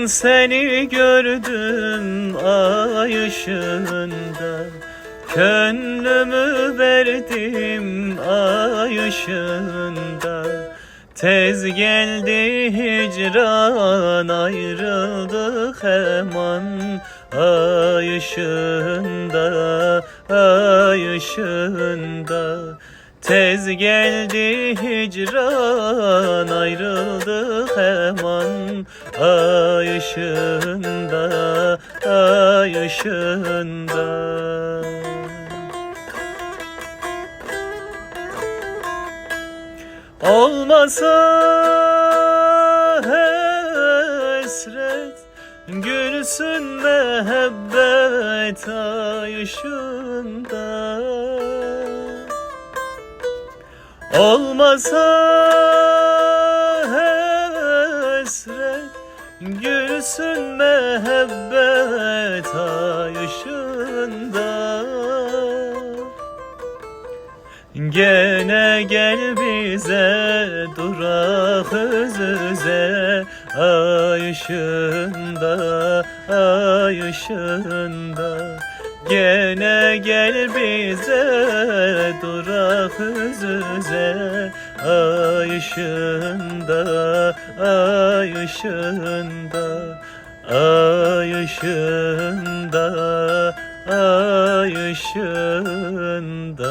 seni gördüm ay ışığında, gönlümü verdim ay ışığında. Tez geldi hicran, ayrıldık hemen ay ışığında, ay ışığında. Tez geldi hicran, ayrıldık hemen ay ışığında, ay ışığında. Olmasa hasret, gülsün mehabbet ay ışığında. Olmasa hasret, gülsün mehabbet ay ışığında. Gene gel bize, durak yüz yüze ay ışığında, ay ışığında. Gene gel bize, durak yüz yüze ay ışığında, ay ışığında. Ay ışığında, ay ışığında.